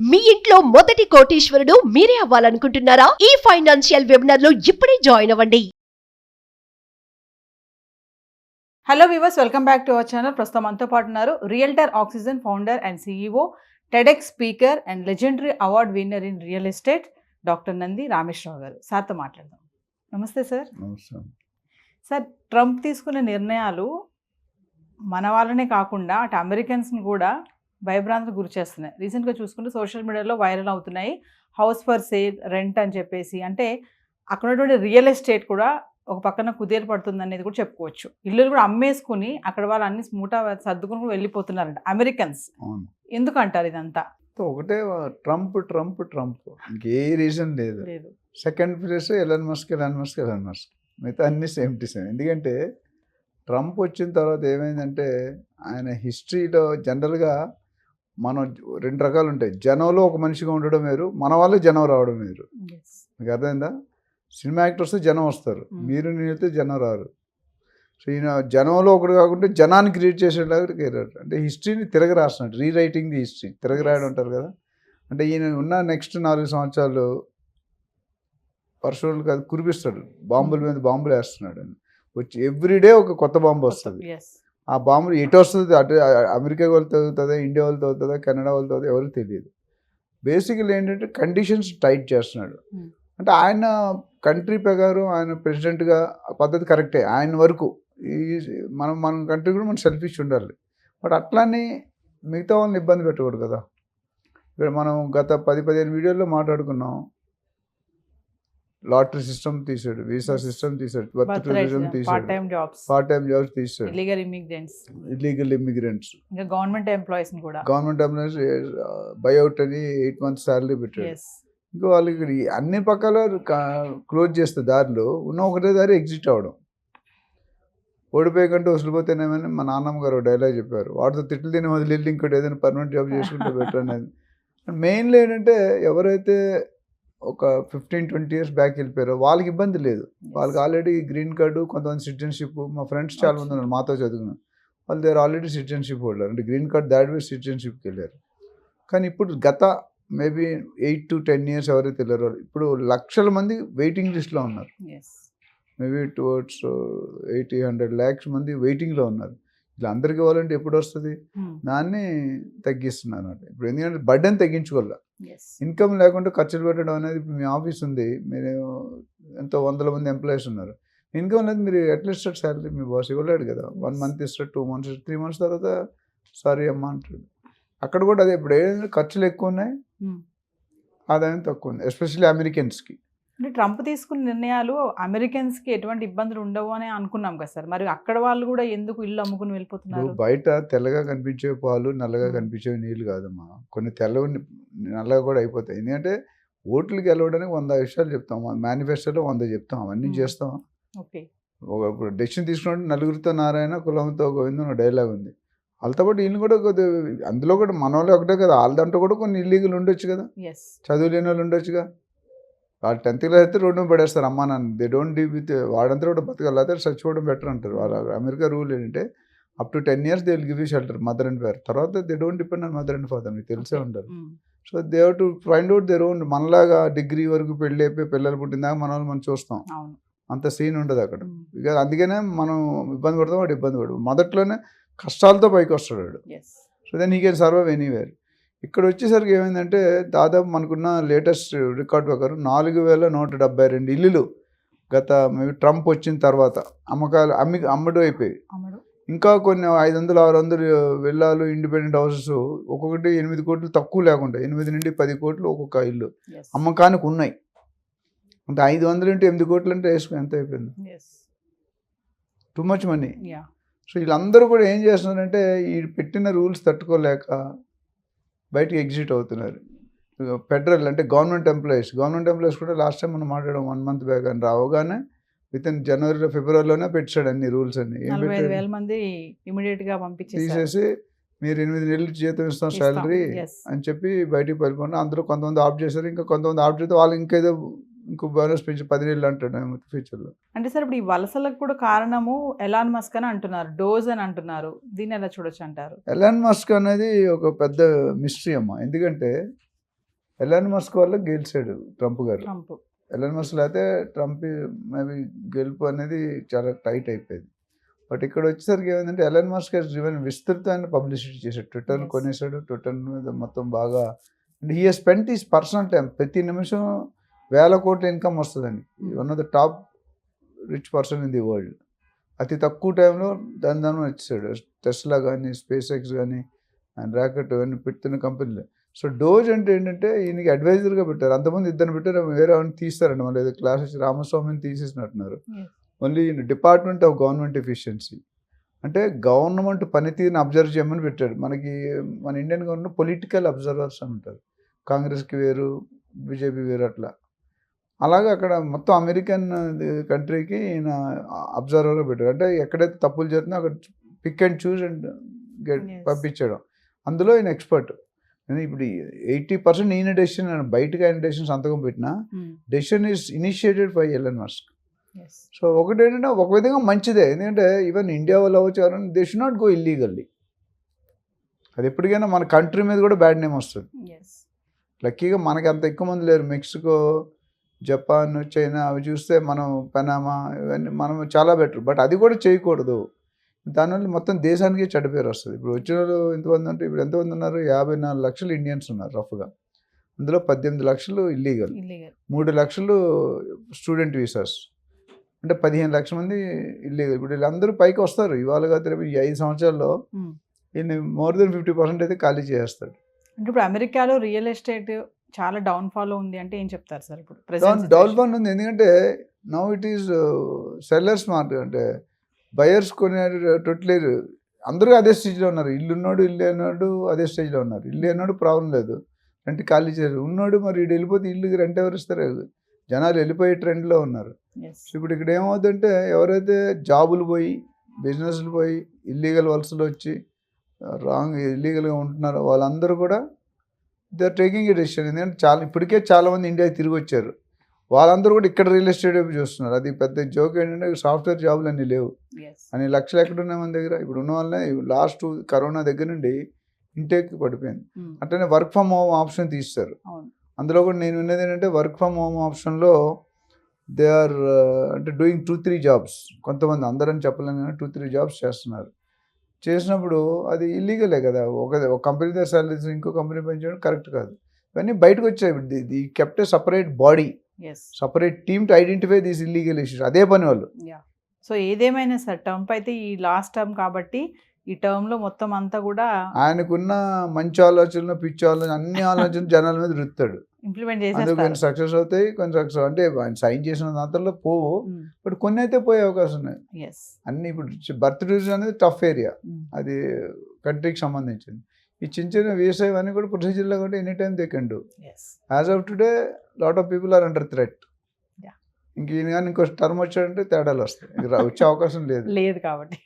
మీ ఇంట్లో మొదటి కోటీశ్వరుడు మీరే అవ్వాలనుకుంటున్నారా? ఈ ఫైనాన్షియల్ వెబినార్ లో ఇప్పుడే జాయిన్ అవ్వండి. Hello viewers, welcome back to our channel. ప్రస్తుతం మనతో పాటు ఉన్నారు realtor oxygen founder and CEO, TEDx speaker and legendary award winner in real estate doctor Nandi Rameshwar Rao గారు. సార్తో మాట్లాడదాం. నమస్తే సార్. నమస్కారం. సార్, ట్రంప్ తీసుకునే నిర్ణయాలు మన వాళ్ళనే కాకుండా అటు అమెరికన్స్ని కూడా భయభ్రాంతికి గురి చేస్తున్నాయి. రీసెంట్గా చూసుకుంటే సోషల్ మీడియాలో వైరల్ అవుతున్నాయి. హౌస్ ఫర్ సేల్, రెంట్ అని చెప్పేసి, అంటే అక్కడ ఉన్నటువంటి రియల్ ఎస్టేట్ కూడా ఒక పక్కన కుదేలు పడుతుంది అనేది కూడా చెప్పుకోవచ్చు. ఇల్లులు కూడా అమ్మేసుకుని అక్కడ వాళ్ళు అన్ని మూటా సర్దుకుని వెళ్ళిపోతున్నారంట అమెరికన్స్. అవును. ఎందుకు అంటారు ఇదంతా? ఒకటే ట్రంప్ ట్రంప్ ట్రంప్, ఇంకే రీజన్ లేదు. లేదు. Second place Elon Musk. మిగతా అన్నీ సేమ్ టు సేమ్. ఎందుకంటే ట్రంప్ వచ్చిన తర్వాత ఏమైందంటే ఆయన హిస్టరీలో జనరల్గా మనం రెండు రకాలు ఉంటాయి. జనంలో ఒక మనిషిగా ఉండడం వేరు, మన వాళ్ళే జనం రావడం వేరు. మీకు అర్థమైందా? సినిమా యాక్టర్స్ జనం వస్తారు, మీరు నేనైతే జనం రారు. సో ఈయన జనంలో ఒకటి కాకుండా జనాన్ని క్రియేట్ చేసేలాగా కేరాడు. అంటే హిస్టరీని తిరగ రాస్తున్నాడు, రీరైటింగ్ ది హిస్టరీ, తిరగ రాయడం అంటారు కదా. అంటే ఈయన ఉన్న నెక్స్ట్ 4 సంవత్సరాలు వర్షాలు కాదు కురిపిస్తాడు, బాంబుల మీద బాంబులు వేస్తున్నాడు. వచ్చి ఎవ్రీడే ఒక కొత్త బాంబు వస్తుంది. ఆ బాంబులు ఎటు వస్తుంది, అటు అమెరికా వాళ్ళతో అవుతుందా, ఇండియా వాళ్ళతో అవుతుందా, కెనడా వాళ్ళతో అవుతుందా, ఎవరికి తెలియదు. బేసికల్ ఏంటంటే కండిషన్స్ టైట్ చేస్తున్నాడు. అంటే ఆయన కంట్రీ ప్రకారం ఆయన ప్రెసిడెంట్గా పద్ధతి కరెక్టే ఆయన వరకు. ఈ మన కంట్రీ కూడా మనం సెల్ఫిష్ ఉండాలి. బట్ అట్లానే మిగతా వాళ్ళని ఇబ్బంది పెట్టకూడదు కదా. ఇక్కడ మనం గత 10-15 వీడియోల్లో మాట్లాడుకున్నాం. లాటరీ సిస్టమ్ తీసాడు, వీసా సిస్టమ్ తీసాడు, బర్త్ టూరిజం తీసాడు, పార్ట్ టైం జాబ్స్ తీసాడు, illegal immigrants, government employees buyout అని 8 months శాలరీ పెట్టాడు. ఇంకా వాళ్ళకి అన్ని పక్కల క్లోజ్ చేస్తే దారిలో ఉన్న ఒకటే దారి ఎగ్జిట్ అవ్వడం. ఓడిపోయే కంటే వసలిపోతేనేమని మా నాన్నమ్మ గారు డైలాగ్ చెప్పారు. వాటితో తిట్లు తిని వదిలి ఇంకోటి ఏదైనా పర్మనెంట్ జాబ్ చేసుకుంటే బెటర్ అనేది. మెయిన్లీ ఏంటంటే ఎవరైతే ఒక 15-20 years బ్యాక్ వెళ్ళిపోయారో వాళ్ళకి ఇబ్బంది లేదు. వాళ్ళకి ఆల్రెడీ గ్రీన్ కార్డు, కొంతమంది సిటిజన్షిప్. మా ఫ్రెండ్స్ చాలా మంది ఉన్నారు మాతో చదువుకున్నారు, వాళ్ళు దేర్ ఆల్రెడీ సిటిజన్షిప్ హోల్డర్, అంటే గ్రీన్ కార్డ్ దాటి సిటిజన్షిప్కి వెళ్ళారు. కానీ ఇప్పుడు గత మేబీ 8 to 10 years ఎవరైతే వెళ్ళారో ఇప్పుడు లక్షల మంది వెయిటింగ్ లిస్ట్లో ఉన్నారు. మేబీ టువర్డ్స్ 80-100 lakhs మంది వెయిటింగ్లో ఉన్నారు. ఇలా అందరికీ ఇవ్వాలంటే ఎప్పుడు వస్తుంది? దాన్ని తగ్గిస్తున్నారు అన్నమాట. ఇప్పుడు ఎందుకంటే బర్డెన్ తగ్గించుకోవాలి. ఇన్కమ్ లేకుండా ఖర్చులు పెట్టడం అనేది, ఇప్పుడు మీ ఆఫీస్ ఉంది, మీరు ఎంతో 100 మంది ఎంప్లాయీస్ ఉన్నారు, ఇన్కమ్ లేదు, మీరు అట్లీస్ట్ శాలరీ మీ బాస్ ఇవ్వలేడు కదా. 1 month ఇస్తాడు, 2 months, 3 months తర్వాత సారీ అమ్మా అంటాడు. అక్కడ కూడా అదే. ఇప్పుడు ఏదైనా ఖర్చులు ఎక్కువ ఉన్నాయి, ఆదాయం తక్కువ ఉంది, ఎస్పెషల్లీ అమెరికన్స్కి. అంటే ట్రంప్ తీసుకున్న నిర్ణయాలు అమెరికన్స్కి ఎటువంటి ఇబ్బందులు ఉండవు అని అనుకున్నాం కదా సార్. మరి అక్కడ వాళ్ళు కూడా ఎందుకు ఇల్లు అమ్ముకుని వెళ్ళిపోతున్నారు? బయట తెల్లగా కనిపించే పాలు నల్లగా కనిపించే నీళ్ళు కాదమ్మా, కొన్ని తెల్లవి నల్లగా కూడా అయిపోతాయి. ఎందుకంటే ఓట్లకి గెలవడానికి 100 విషయాలు చెప్తాం, మేనిఫెస్టోలో 100 చెప్తాం, అవన్నీ చేస్తాం. ఓకే. ఇప్పుడు డెసిషన్ తీసుకున్నట్టు నలుగురితో నారాయణ కులంతో గోవిందం డైలాగ్ ఉంది. వాళ్ళతో పాటు వీళ్ళు కూడా కొద్దిగా, అందులో కూడా మన వాళ్ళు ఒకటే కదా, వాళ్ళ దాంట్లో కూడా కొన్ని ఇల్లీగల్ ఉండొచ్చు కదా, చదువు లేని వాళ్ళు ఉండొచ్చుగా. వాళ్ళు 10th class అయితే రోడ్డు మీద పడేస్తారు అమ్మా నాన్న. దే డోంట్ డీల్ విత్ వాడంతా కూడా బతకాలి, అయితే చచ్చిపోవడం బెటర్ అంటారు. వాళ్ళ అమెరికా రూల్ ఏంటంటే up to 10 years they will give you shelter, mother and father. తర్వాత they don't depend on mother and father, మీకు తెలిసే ఉంటారు. So they have to find out their own. మనలాగా డిగ్రీ వరకు పెళ్ళి అయిపోయి పిల్లలు పుట్టిందాక మన వాళ్ళు మనం చూస్తాం, అంత సీన్ ఉండదు అక్కడ. ఇక అందుకనే మనం ఇబ్బంది పడతాం, వాడు ఇబ్బంది పడు. మొదట్లోనే కష్టాలతో పైకి వస్తాడు వాడు. So then he can survive anywhere. ఇక్కడ వచ్చేసరికి ఏమైందంటే దాదాపు మనకున్న లేటెస్ట్ రికార్డ్ ప్రకారం 4172 ఇల్లులు గత ట్రంప్ వచ్చిన తర్వాత అమ్మకాలు అమ్మడం అయిపోయి. ఇంకా కొన్ని 500-600 విల్లాలు, ఇండిపెండెంట్ హౌసెస్, ఒక్కొక్కటి 8 కోట్లు తక్కువ లేకుండా 8 నుండి 10 కోట్లు ఒక్కొక్క ఇల్లు అమ్మకానికి ఉన్నాయి. అంటే 500 into 8 కోట్లు అంటే వేసుకుని ఎంత అయిపోయింది? Too much money. సో వీళ్ళందరూ కూడా ఏం చేస్తున్నారంటే ఈ పెట్టిన రూల్స్ తట్టుకోలేక బయటికి ఎగ్జిట్ అవుతున్నారు. ఫెడరల్ అంటే గవర్నమెంట్ ఎంప్లాయీస్ కూడా లాస్ట్ టైం మనం మాట్లాడడం 1 month బ్యాక్ అని రావగానే వితిన్ జనవరిలో ఫిబ్రవరిలోనే పెట్టాడు అన్ని రూల్స్ అన్ని. 45,000 మంది ఇమీడియట్గా తీసేసి మీరు 8 నెలలు జీతం ఇస్తాం శాలరీ అని చెప్పి బయటికి వెళ్ళిపోయినా. అందరూ కొంతమంది ఆఫ్ చేశారు, ఇంకా కొంతమంది ఆఫ్ చేస్తే వాళ్ళు ఇంకేదో ఇంకో బోనస్ పెంచి 10 నెలలు అంటాడు ఫ్యూచర్లో. అంటే సార్ ఇప్పుడు ఈ వలసలకు కూడా కారణము ఎలాన్ మస్క్ అని అంటున్నారు, డోజ్ అని అంటున్నారు. దీన్ని ఎలా చూడొచ్చు అంటారు? ఎలాన్ మస్క్ అనేది ఒక పెద్ద మిస్టరీ అమ్మ. ఎందుకంటే ఎలాన్ మస్క్ వల్ల గెలిచాడు ట్రంప్ గారు. ట్రంప్ ఎలాన్ మస్క్ లేకపోతే ట్రంప్ మేబీ గెలుపు అనేది చాలా టైట్ అయిపోయింది. బట్ ఇక్కడ వచ్చేసరికి ఏమైందంటే ఎలాన్ మస్క్ ఈవెన్ విస్తృతమైన పబ్లిసిటీ చేశాడు. Twitter Yes. కొనేసాడు, ట్విట్టర్ మీద మొత్తం బాగా. And he spent is personal time. ప్రతి నిమిషం 1,000 కోట్ల ఇన్కమ్ వస్తుందండి. One of the top rich person in the world. అతి తక్కువ టైంలో దాని వచ్చేసాడు. టెస్లా కానీ, స్పేస్ ఎక్స్ కానీ, అండ్ రాకెట్ అన్నీ పెడుతున్న కంపెనీలు. సో డోజ్ అంటే ఏంటంటే ఈయనకి అడ్వైజర్గా పెట్టారు. అంతమంది ఇద్దరు పెట్టారు, వేరే వాళ్ళని తీస్తారండి. మళ్ళీ ఏదో క్లాస్ వచ్చి రామస్వామిని తీసేసినట్టున్నారు. మళ్ళీ డిపార్ట్మెంట్ ఆఫ్ గవర్నమెంట్ ఎఫిషియన్సీ అంటే గవర్నమెంట్ పనితీరుని అబ్జర్వ్ చేయమని పెట్టాడు. మనకి మన ఇండియన్ గవర్నమెంట్ పొలిటికల్ అబ్జర్వర్స్ అని ఉంటారు. కాంగ్రెస్కి వేరు, బీజేపీ వేరు, అట్లా. అలాగే అక్కడ మొత్తం అమెరికన్ కంట్రీకి ఈయన అబ్జర్వర్గా పెట్టాడు. అంటే ఎక్కడైతే తప్పులు జరుగుతుందో అక్కడ పిక్ అండ్ చూస్ అండ్ పంపించడం. అందులో ఈయన ఎక్స్పర్ట్. ఇప్పుడు 80% ఈయన డెసిషన్, బయటకు ఆయన డెసిషన్ సంతకం పెట్టినా decision is initiated by Elon Musk. So ఒకటి ఏంటంటే ఒక విధంగా మంచిదే. ఎందుకంటే ఈవెన్ ఇండియా వాళ్ళు అవ్వచ్చు, they should not go illegally. అది ఎప్పటికైనా మన కంట్రీ మీద కూడా బ్యాడ్ నేమ్ వస్తుంది. లక్కీగా మనకి అంత ఎక్కువ మంది లేరు. మెక్సికో, జపాన్, చైనా అవి చూస్తే మనం పనామా ఇవన్నీ మనం చాలా బెటర్. బట్ అది కూడా చేయకూడదు. దానివల్ల మొత్తం దేశానికి చెడ్డ పేరు వస్తుంది. ఇప్పుడు వచ్చిన వాళ్ళు ఎంతమంది అంటే ఇప్పుడు ఎంతమంది ఉన్నారు? 54 లక్షలు ఇండియన్స్ ఉన్నారు రఫ్గా. అందులో 18 లక్షలు ఇల్లీగల్, 3 లక్షలు స్టూడెంట్ వీసాస్, అంటే 15 లక్షల మంది ఇల్లీగల్. ఇప్పుడు వీళ్ళందరూ పైకి వస్తారు. ఇవాళ కాదు రేపు ఈ 5 సంవత్సరాల్లో ఈయన మోర్ దెన్ 50% అయితే ఖాళీ చేస్తాడు. అంటే ఇప్పుడు అమెరికాలో రియల్ ఎస్టేట్ చాలా డౌన్ఫాల్ ఉంది అంటే ఏం చెప్తారు సార్? ఇప్పుడు డౌన్ఫాల్ ఉంది ఎందుకంటే now it is sellers market. అంటే బయర్స్ కొనేటట్లేరు. అందరూ అదే స్టేజ్లో ఉన్నారు. ఇల్లు ఉన్నాడు, ఇల్లు అన్నాడు అదే స్టేజ్లో ఉన్నారు. ఇల్లు అన్నాడు ప్రాబ్లం లేదు, రెంట్ ఖాళీ చేయరు. ఉన్నాడు మరి ఇటు వెళ్ళిపోతే ఇల్లుకి రెంట్ ఎవరు ఇస్తారు? జనాలు వెళ్ళిపోయే ట్రెండ్లో ఉన్నారు. ఇప్పుడు ఇక్కడ ఏమవుతుందంటే ఎవరైతే జాబులు పోయి, బిజినెస్లు పోయి, ఇల్లీగల్ వలసలు వచ్చి ఇల్లీగల్గా ఉంటున్నారో వాళ్ళందరూ కూడా they are taking a decision. ఎందుకంటే ఇప్పటికే చాలామంది ఇండియాకి తిరిగి వచ్చారు. వాళ్ళందరూ కూడా ఇక్కడ రియల్ ఎస్టేట్ వైపు చూస్తున్నారు. అది పెద్ద జోక్ ఏంటంటే సాఫ్ట్వేర్ జాబులు అన్నీ లేవు అని లక్షలు ఎక్కడున్నాయి మన దగ్గర. ఇప్పుడు ఉన్న వాళ్ళనే లాస్ట్ కరోనా దగ్గర నుండి ఇంటేక్ పడిపోయింది. అట్లనే వర్క్ ఫ్రమ్ హోమ్ ఆప్షన్ తీస్తారు. అందులో కూడా నేను విన్నది ఏంటంటే వర్క్ ఫ్రమ్ హోమ్ ఆప్షన్లో దే ఆర్ అంటే డూయింగ్ 2-3 జాబ్స్. కొంతమంది, అందరని చెప్పలేను కానీ 2-3 జాబ్స్ చేస్తున్నారు. చేసినప్పుడు అది ఇల్లీగలే కదా. ఒక కంపెనీ దగ్గర సాలరీస్ ఇంకో కంపెనీ పెంచడం కరెక్ట్ కాదు. ఇవన్నీ బయటకు వచ్చాయి. The kept A separate body, separate team to identify these illegal issues. అదే పని వాళ్ళు. సో ఏదేమైనా సార్, ట్రంప్ అయితే ఈ లాస్ట్ టర్మ్ కాబట్టి ఈ టర్మ్లో మొత్తం అంతా కూడా ఆయనకున్న మంచి ఆలోచనలు, పిచ్చి ఆలోచన, అన్ని ఆలోచనలు జనాల మీద రుత్తాడు. ఇంప్లిమెంట్ అందుకు కొన్ని సక్సెస్ అవుతాయి, కొన్ని సక్సెస్ అంటే ఆయన సైన్ చేసిన దాంట్లో పోవు, బట్ కొన్ని అయితే పోయే అవకాశం ఉన్నాయి. అన్ని ఇప్పుడు బర్త్ డివిజన్ అనేది టఫ్ ఏరియా, అది కంట్రీకి సంబంధించింది. ఈ చిన్న చిన్న వ్యవసాయం అన్నీ కూడా ప్రొసీజర్లో కూడా any time they can do. As of today lot of people are under threat. ఇంక ఈయన కానీ ఇంకో టర్మ్ వచ్చాడంటే తేడాలు వస్తాయి. వచ్చే అవకాశం లేదు కాబట్టి.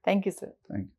Thank you sir. Thank you.